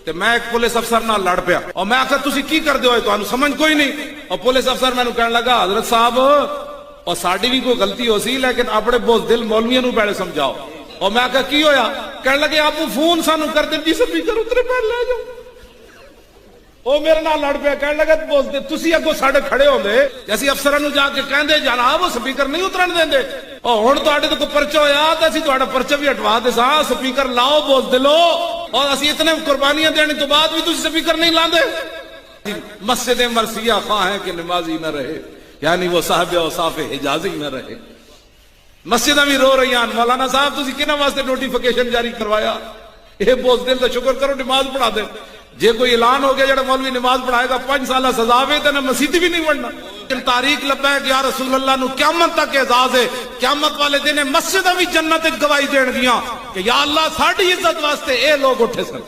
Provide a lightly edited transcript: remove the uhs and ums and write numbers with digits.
ਤੇ ਮੈਂ ਇੱਕ ਪੁਲਿਸ ਅਫਸਰ ਨਾਲ ਲੜ ਪਿਆ और मैं आखिर तुसी की करदे हो तुहानू समझ कोई नहीं और पुलिस अफसर मैनू कहन लगा हजरत साहब और साडी भी कोई गलती हो सी लेकिन अपने बुज़दिल मौलवियों नू पहले समझाओ और मैं आखिर की होया कहन लगे आपू फोन सानू कर दे जी स्पीकर उतरे पहले ले जाओ ਉਹ ਮੇਰੇ ਨਾਲ ਲੜ ਪਿਆ ਕਹਿਣ ਲੱਗਾ ਬੋਲਦੇ ਤੁਸੀਂ ਅੱਗੋਂ ਸਾਡੇ ਖੜੇ ਹੁੰਦੇ ਅਸੀਂ ਅਫਸਰਾਂ ਨੂੰ ਜਾ ਕੇ ਕਹਿੰਦੇ ਜਨਾਬ ਉਹ ਸਪੀਕਰ ਨਹੀਂ ਉਤਰਨ ਦਿੰਦੇ ਉਹ ਹੁਣ ਤੁਹਾਡੇ ਤੋਂ ਕੋਈ ਪਰਚਾ ਹੋਇਆ ਤਾਂ ਅਸੀਂ ਤੁਹਾਡਾ ਪਰਚਾ ਵੀ ਹਟਵਾ ਦੇ ਸਾਂ ਸਪੀਕਰ ਲਾਓ ਬੋਲਦੇ ਲੋ ਔਰ ਅਸੀਂ ਇਤਨੇ ਕੁਰਬਾਨੀਆਂ ਦੇਣ ਤੋਂ ਬਾਅਦ ਵੀ ਤੁਸੀਂ ਸਪੀਕਰ नहीं ਲਾਉਂਦੇ मस्जिद मरसिया ख्वाह है कि नमाजी न रहे यानी वो साहब औसाफ हिजाजी न रहे मस्जिद भी रो रही हैं मौलाना साहब तुसी किन्हां वास्ते नोटिफिकेशन जारी करवाया ये बोझदिल तो शुक्र करो नमाज पढ़ा दे जे कोई ऐलान हो गया जो मौलवी नमाज पढ़ाएगा 5 साल सजा वे तो मसीती भी नहीं बढ़ना तारीख लब्बा है कि या रसूल अल्लाह नू क़यामत तक एजाज है क़यामत वाले दिन मस्जिद भी जन्नत गवाही देण दियां कि या अल्लाह साडी इज्जत वास्ते ये लोग उठे सन।